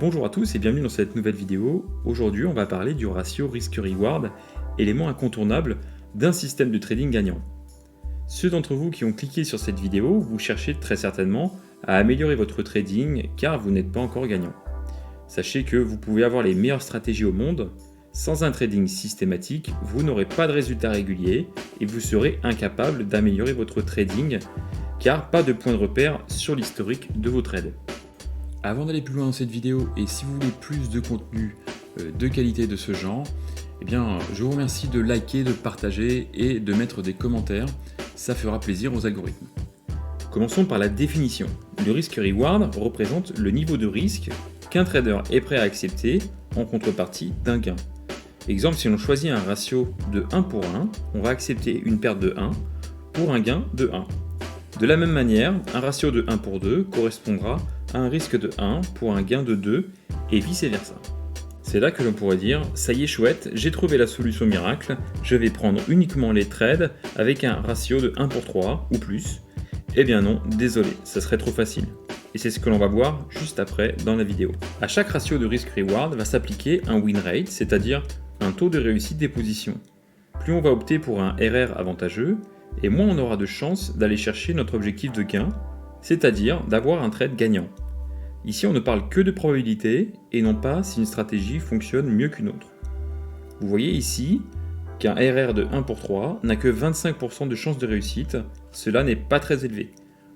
Bonjour à tous et bienvenue dans cette nouvelle vidéo. Aujourd'hui, on va parler du ratio risque-reward, élément incontournable d'un système de trading gagnant. Ceux d'entre vous qui ont cliqué sur cette vidéo, vous cherchez très certainement à améliorer votre trading car vous n'êtes pas encore gagnant. Sachez que vous pouvez avoir les meilleures stratégies au monde, sans un trading systématique, vous n'aurez pas de résultats réguliers et vous serez incapable d'améliorer votre trading car pas de point de repère sur l'historique de vos trades. Avant d'aller plus loin dans cette vidéo, et si vous voulez plus de contenu de qualité de ce genre, je vous remercie de liker, de partager et de mettre des commentaires, ça fera plaisir aux algorithmes. Commençons par la définition. Le risque-reward représente le niveau de risque qu'un trader est prêt à accepter en contrepartie d'un gain. Exemple, si l'on choisit un ratio de 1 pour 1, on va accepter une perte de 1 pour un gain de 1. De la même manière, un ratio de 1 pour 2 correspondra à un risque de 1 pour un gain de 2 et vice versa. C'est là que l'on pourrait dire « ça y est chouette, j'ai trouvé la solution miracle, je vais prendre uniquement les trades avec un ratio de 1 pour 3 ou plus ». Eh bien non, désolé, ça serait trop facile. Et c'est ce que l'on va voir juste après dans la vidéo. À chaque ratio de risque-reward va s'appliquer un win rate, c'est-à-dire un taux de réussite des positions. Plus on va opter pour un RR avantageux, et moins on aura de chances d'aller chercher notre objectif de gain, c'est-à-dire d'avoir un trade gagnant. Ici, on ne parle que de probabilité et non pas si une stratégie fonctionne mieux qu'une autre. Vous voyez ici qu'un RR de 1 pour 3 n'a que 25% de chances de réussite, cela n'est pas très élevé.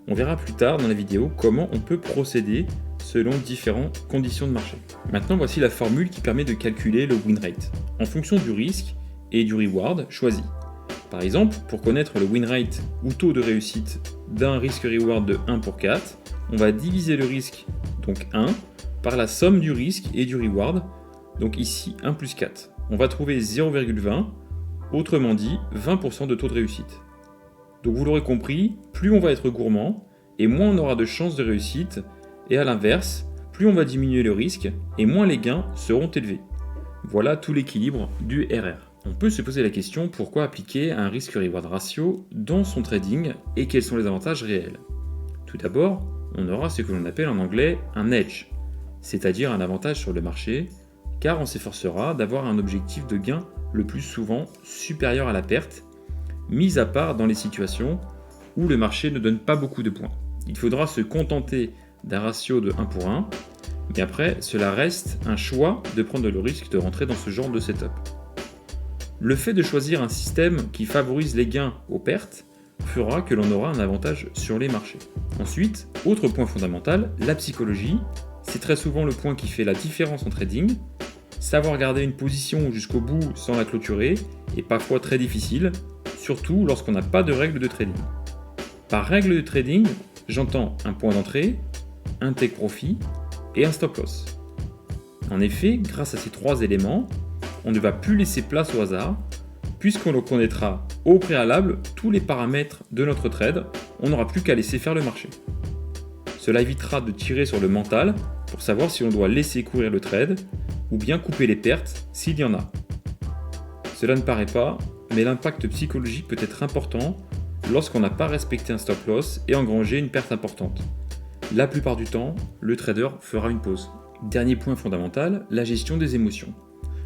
On verra plus tard dans la vidéo comment on peut procéder selon différentes conditions de marché. Maintenant, voici la formule qui permet de calculer le win rate en fonction du risque et du reward choisi. Par exemple, pour connaître le win rate ou taux de réussite d'un risque-reward de 1 pour 4, on va diviser le risque, donc 1, par la somme du risque et du reward, donc ici 1 plus 4. On va trouver 0,20, autrement dit 20% de taux de réussite. Donc vous l'aurez compris, plus on va être gourmand, et moins on aura de chances de réussite, et à l'inverse, plus on va diminuer le risque, et moins les gains seront élevés. Voilà tout l'équilibre du RR. On peut se poser la question pourquoi appliquer un risque-reward ratio dans son trading et quels sont les avantages réels. Tout d'abord, on aura ce que l'on appelle en anglais un edge, c'est-à-dire un avantage sur le marché, car on s'efforcera d'avoir un objectif de gain le plus souvent supérieur à la perte, mis à part dans les situations où le marché ne donne pas beaucoup de points. Il faudra se contenter d'un ratio de 1 pour 1, mais après, cela reste un choix de prendre le risque de rentrer dans ce genre de setup. Le fait de choisir un système qui favorise les gains aux pertes fera que l'on aura un avantage sur les marchés. Ensuite, autre point fondamental, la psychologie. C'est très souvent le point qui fait la différence en trading. Savoir garder une position jusqu'au bout sans la clôturer est parfois très difficile, surtout lorsqu'on n'a pas de règles de trading. Par règle de trading, j'entends un point d'entrée, un take profit et un stop loss. En effet, grâce à ces trois éléments, on ne va plus laisser place au hasard, puisqu'on connaîtra au préalable tous les paramètres de notre trade, on n'aura plus qu'à laisser faire le marché. Cela évitera de tirer sur le mental pour savoir si on doit laisser courir le trade ou bien couper les pertes s'il y en a. Cela ne paraît pas, mais l'impact psychologique peut être important lorsqu'on n'a pas respecté un stop loss et engrangé une perte importante. La plupart du temps, le trader fera une pause. Dernier point fondamental, la gestion des émotions.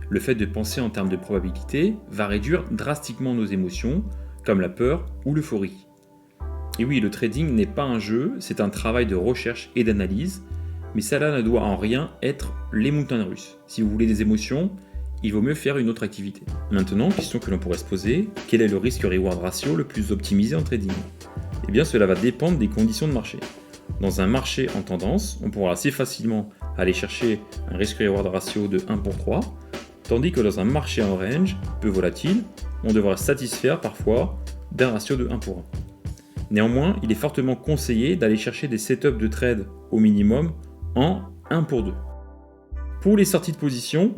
Le fait de penser en termes de probabilité va réduire drastiquement nos émotions, comme la peur ou l'euphorie. Et oui, le trading n'est pas un jeu, c'est un travail de recherche et d'analyse, mais cela ne doit en rien être les montagnes russes. Si vous voulez des émotions, il vaut mieux faire une autre activité. Maintenant, question que l'on pourrait se poser, quel est le risque-reward ratio le plus optimisé en trading ? Eh bien, cela va dépendre des conditions de marché. Dans un marché en tendance, on pourra assez facilement aller chercher un risque-reward ratio de 1 pour 3, tandis que dans un marché en range, peu volatile, on devra satisfaire parfois d'un ratio de 1 pour 1. Néanmoins, il est fortement conseillé d'aller chercher des setups de trade au minimum en 1 pour 2. Pour les sorties de position,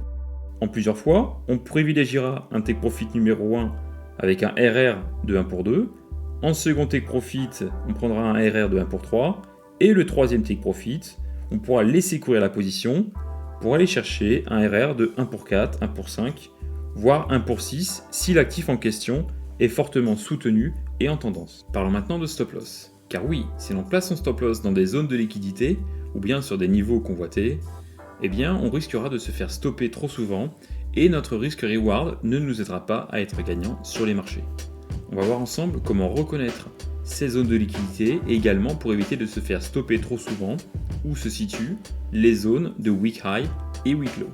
en plusieurs fois, on privilégiera un take profit numéro 1 avec un RR de 1 pour 2. En second take profit, on prendra un RR de 1 pour 3. Et le troisième take profit, on pourra laisser courir la position pour aller chercher un RR de 1 pour 4, 1 pour 5, voire 1 pour 6 si l'actif en question est fortement soutenu et en tendance. Parlons maintenant de stop loss. Car oui, si l'on place son stop loss dans des zones de liquidité ou bien sur des niveaux convoités, eh bien on risquera de se faire stopper trop souvent et notre risque reward ne nous aidera pas à être gagnant sur les marchés. On va voir ensemble comment reconnaître ces zones de liquidité et également pour éviter de se faire stopper trop souvent où se situent les zones de week high et week low.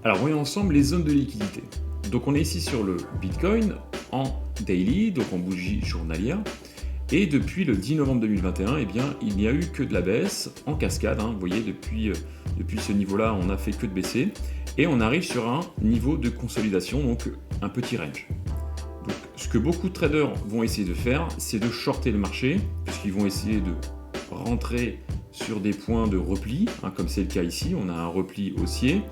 Alors voyons ensemble les zones de liquidité. Donc on est ici sur le Bitcoin en daily, donc en bougie journalière. Et depuis le 10 novembre 2021, eh bien, il n'y a eu que de la baisse en cascade. Vous voyez, depuis ce niveau-là, on n'a fait que de baisser. Et on arrive sur un niveau de consolidation, donc un petit range. Donc, ce que beaucoup de traders vont essayer de faire, c'est de shorter le marché, puisqu'ils vont essayer de rentrer sur des points de repli, comme c'est le cas ici. On a un repli haussier.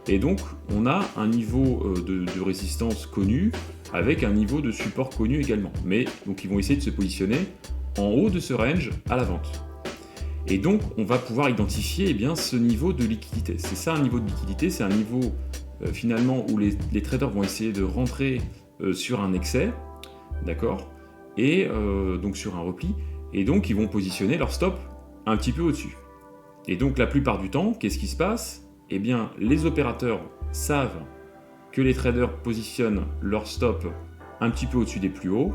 Et donc, on a un niveau de résistance connu, avec un niveau de support connu également. Mais donc ils vont essayer de se positionner en haut de ce range à la vente. Et donc on va pouvoir identifier ce niveau de liquidité. C'est ça un niveau de liquidité, c'est un niveau finalement où les traders vont essayer de rentrer sur un excès, d'accord, et donc sur un repli, et donc ils vont positionner leur stop un petit peu au-dessus. Et donc la plupart du temps, qu'est-ce qui se passe ? Eh bien les opérateurs savent que les traders positionnent leur stop un petit peu au-dessus des plus hauts,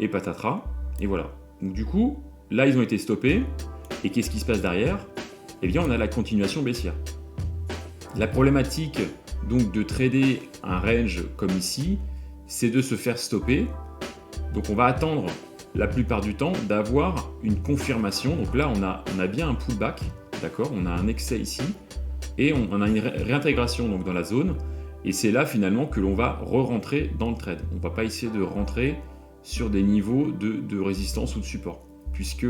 et patatras, et voilà. Donc du coup, là ils ont été stoppés, et qu'est-ce qui se passe derrière ? Eh bien on a la continuation baissière. La problématique donc de trader un range comme ici, c'est de se faire stopper, donc on va attendre la plupart du temps d'avoir une confirmation, donc là on a bien un pullback, d'accord, on a un excès ici, et on a une réintégration donc dans la zone. Et c'est là finalement que l'on va re-rentrer dans le trade. On ne va pas essayer de rentrer sur des niveaux de résistance ou de support, puisque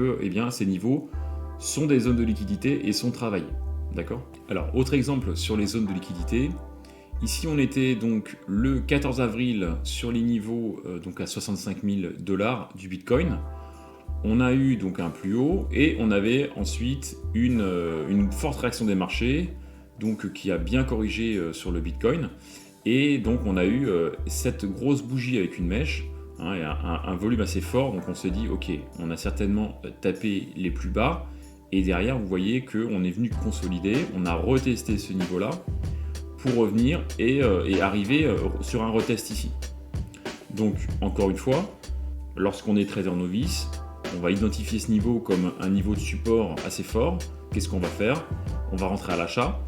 ces niveaux sont des zones de liquidité et sont travaillés. D'accord ? Alors, autre exemple sur les zones de liquidité. Ici, on était donc le 14 avril sur les niveaux donc à 65 000 $ du Bitcoin. On a eu donc un plus haut et on avait ensuite une forte réaction des marchés, donc qui a bien corrigé sur le Bitcoin, et donc on a eu cette grosse bougie avec une mèche, et un volume assez fort, donc on s'est dit ok, on a certainement tapé les plus bas, et derrière vous voyez qu'on est venu consolider, on a retesté ce niveau-là pour revenir et arriver sur un retest ici. Donc encore une fois, lorsqu'on est trader novice, on va identifier ce niveau comme un niveau de support assez fort. Qu'est-ce qu'on va faire ? On va rentrer à l'achat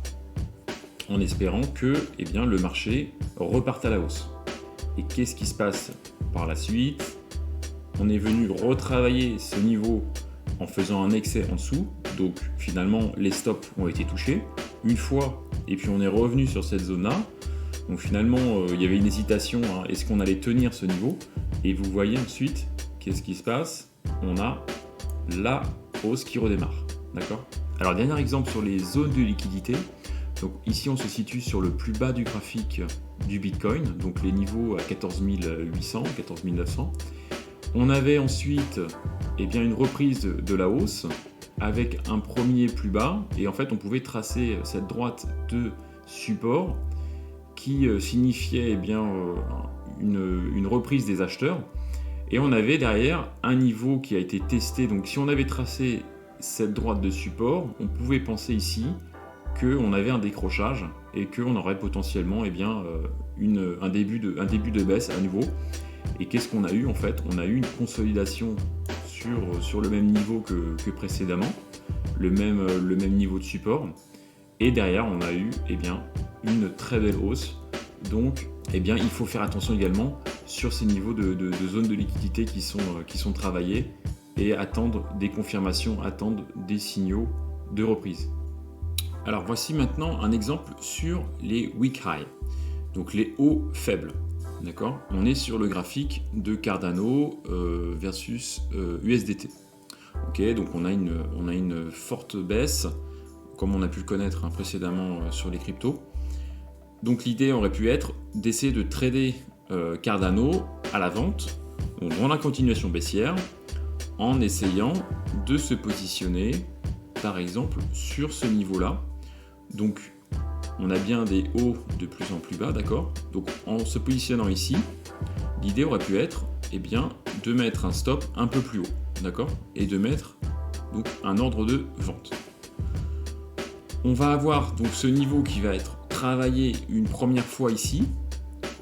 en espérant que le marché reparte à la hausse. Et qu'est-ce qui se passe par la suite ? On est venu retravailler ce niveau en faisant un excès en dessous. Donc finalement, les stops ont été touchés une fois et puis on est revenu sur cette zone-là. Donc finalement, il y avait une hésitation. Est-ce qu'on allait tenir ce niveau ? Et vous voyez ensuite, qu'est-ce qui se passe ? On a la hausse qui redémarre. D'accord ? Alors, dernier exemple sur les zones de liquidité. Donc ici, on se situe sur le plus bas du graphique du Bitcoin, donc les niveaux à 14 800, 14 900. On avait ensuite une reprise de la hausse avec un premier plus bas, et en fait, on pouvait tracer cette droite de support qui signifiait une reprise des acheteurs. Et on avait derrière un niveau qui a été testé. Donc si on avait tracé cette droite de support, on pouvait penser ici qu'on avait un décrochage et qu'on aurait potentiellement un début de baisse à nouveau. Et qu'est-ce qu'on a eu en fait ? On a eu une consolidation sur le même niveau que précédemment, le même niveau de support. Et derrière, on a eu une très belle hausse. Donc il faut faire attention également sur ces niveaux de zones de liquidité qui sont travaillés et attendre des confirmations, attendre des signaux de reprise. Alors voici maintenant un exemple sur les weak high, donc les hauts faibles. D'accord ? On est sur le graphique de Cardano versus USDT. Ok, donc on a une forte baisse, comme on a pu le connaître précédemment sur les cryptos. Donc l'idée aurait pu être d'essayer de trader Cardano à la vente, donc dans la continuation baissière, en essayant de se positionner, par exemple, sur ce niveau-là. Donc on a bien des hauts de plus en plus bas, d'accord ? Donc en se positionnant ici, l'idée aurait pu être de mettre un stop un peu plus haut, d'accord ? Et de mettre donc un ordre de vente. On va avoir donc ce niveau qui va être travaillé une première fois ici,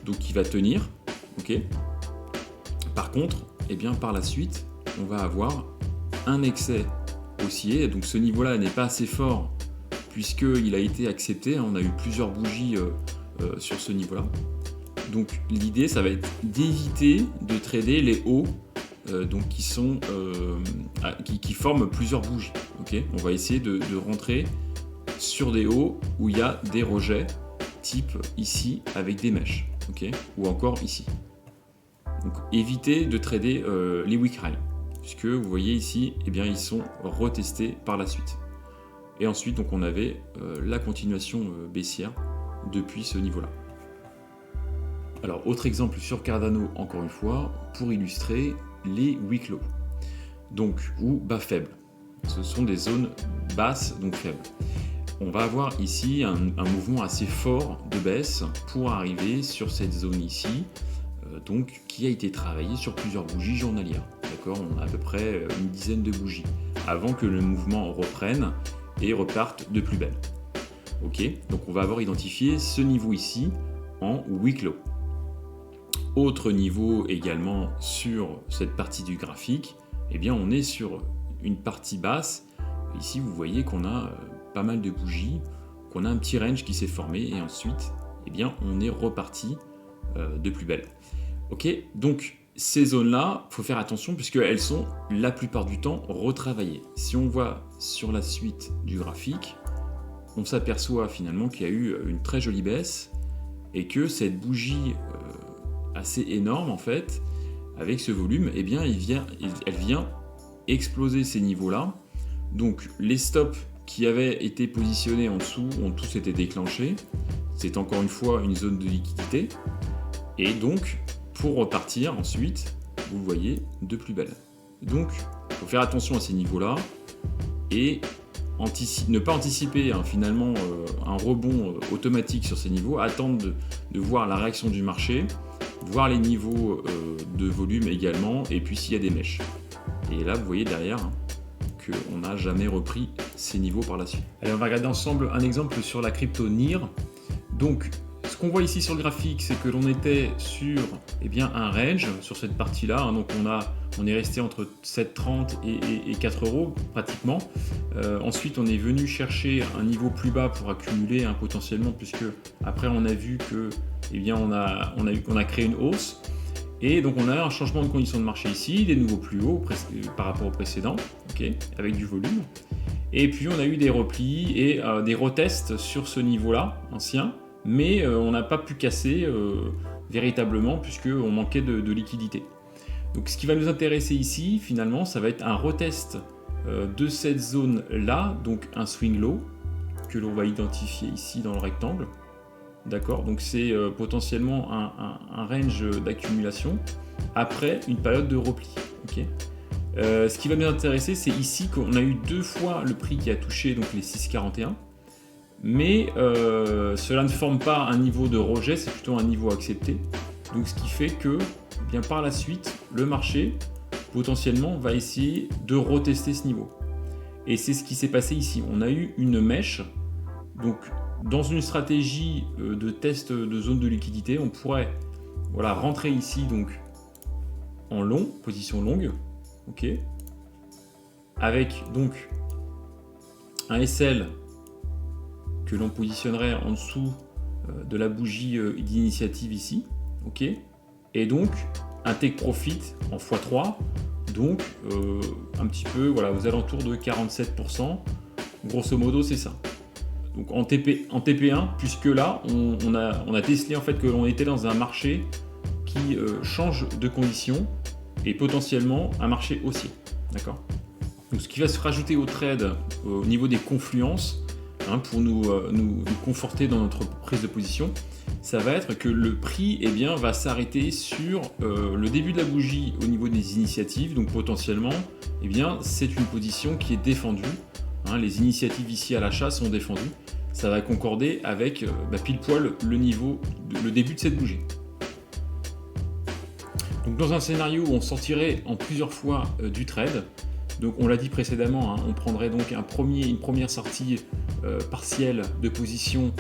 donc qui va tenir, ok. Par contre, eh bien, par la suite, on va avoir un excès haussier, donc ce niveau-là n'est pas assez fort puisqu'il a été accepté, on a eu plusieurs bougies sur ce niveau-là. Donc l'idée, ça va être d'éviter de trader les hauts donc qui forment plusieurs bougies. Okay, on va essayer de rentrer sur des hauts où il y a des rejets, type ici avec des mèches, okay, ou encore ici. Donc évitez de trader les weak high, puisque vous voyez ici, eh bien, ils sont retestés par la suite. Et ensuite, donc, on avait la continuation baissière depuis ce niveau-là. Alors, autre exemple sur Cardano, encore une fois, pour illustrer les weak low, donc, ou bas faibles. Ce sont des zones basses, donc faibles. On va avoir ici un mouvement assez fort de baisse pour arriver sur cette zone ici, donc, qui a été travaillé sur plusieurs bougies journalières. D'accord, on a à peu près une dizaine de bougies avant que le mouvement reprenne et reparte de plus belle. Ok, donc on va avoir identifié ce niveau ici en weak low. Autre niveau également sur cette partie du graphique, eh bien on est sur une partie basse. Ici vous voyez qu'on a pas mal de bougies, qu'on a un petit range qui s'est formé et ensuite eh bien on est reparti de plus belle. Ok, donc ces zones-là, il faut faire attention puisqu'elles sont la plupart du temps retravaillées. Si on voit sur la suite du graphique, on s'aperçoit finalement qu'il y a eu une très jolie baisse et que cette bougie assez énorme en fait, avec ce volume, eh bien, elle vient exploser ces niveaux-là. Donc les stops qui avaient été positionnés en dessous ont tous été déclenchés. C'est encore une fois une zone de liquidité. Et donc, pour repartir ensuite, vous le voyez, de plus belle. Donc, il faut faire attention à ces niveaux-là et ne pas anticiper finalement un rebond automatique sur ces niveaux, attendre de voir la réaction du marché, voir les niveaux de volume également, et puis s'il y a des mèches. Et là, vous voyez derrière qu'on n'a jamais repris ces niveaux par la suite. Allez, on va regarder ensemble un exemple sur la crypto NIR. Donc, ce qu'on voit ici sur le graphique, c'est que l'on était sur un range sur cette partie-là. Hein, donc on est resté entre 7,30 et 4 euros pratiquement. Ensuite, on est venu chercher un niveau plus bas pour accumuler potentiellement, puisque après on a vu que on a créé une hausse. Et donc on a un changement de conditions de marché ici, des nouveaux plus hauts par rapport au précédent, okay, avec du volume. Et puis on a eu des replis et des retests sur ce niveau-là ancien. Mais on n'a pas pu casser véritablement puisqu'on manquait de liquidité. Donc ce qui va nous intéresser ici, finalement, ça va être un retest de cette zone-là, donc un swing low, que l'on va identifier ici dans le rectangle. D'accord, donc c'est potentiellement un range d'accumulation après une période de repli. Okay. Ce qui va nous intéresser, c'est ici qu'on a eu deux fois le prix qui a touché donc les 6,41. Mais cela ne forme pas un niveau de rejet, c'est plutôt un niveau accepté. Donc ce qui fait que par la suite, le marché potentiellement va essayer de retester ce niveau. Et c'est ce qui s'est passé ici. On a eu une mèche. Donc dans une stratégie de test de zone de liquidité, on pourrait rentrer ici donc en long, position longue, ok, avec donc un SL que l'on positionnerait en dessous de la bougie d'initiative ici, ok, et donc un take profit en x3, donc un petit peu aux alentours de 47%, grosso modo c'est ça. Donc en TP1, puisque là on a décelé en fait que l'on était dans un marché qui change de conditions et potentiellement un marché haussier, d'accord. Donc ce qui va se rajouter au trade au niveau des confluences, pour nous conforter dans notre prise de position, ça va être que le prix va s'arrêter sur le début de la bougie au niveau des initiatives. Donc potentiellement, c'est une position qui est défendue. Les initiatives ici à l'achat sont défendues. Ça va concorder avec pile poil le début de cette bougie. Donc dans un scénario où on sortirait en plusieurs fois du trade, Donc on l'a dit précédemment, hein, on prendrait donc une première sortie partielle de position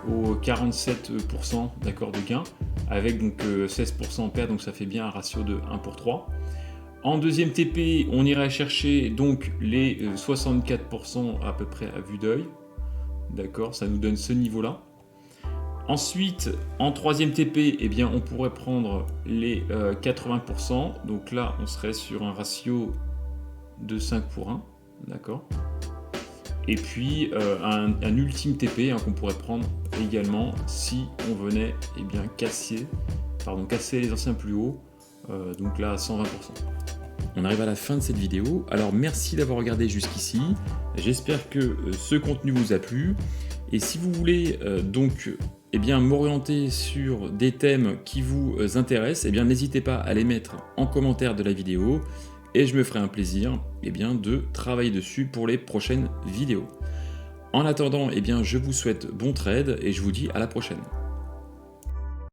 au 47% d'accord, de gain, avec donc 16% paire, donc ça fait bien un ratio de 1 pour 3. En deuxième TP, on irait chercher donc les 64% à peu près à vue d'œil. D'accord, ça nous donne ce niveau-là. Ensuite, en troisième TP, eh bien, on pourrait prendre les 80%. Donc là, on serait sur un ratio de 5 pour 1. D'accord. Et puis, un ultime TP qu'on pourrait prendre également si on venait casser les anciens plus hauts. Donc là, à 120%. On arrive à la fin de cette vidéo. Alors, merci d'avoir regardé jusqu'ici. J'espère que ce contenu vous a plu. Et si vous voulez m'orienter sur des thèmes qui vous intéressent, n'hésitez pas à les mettre en commentaire de la vidéo et je me ferai un plaisir de travailler dessus pour les prochaines vidéos. En attendant, je vous souhaite bon trade et je vous dis à la prochaine.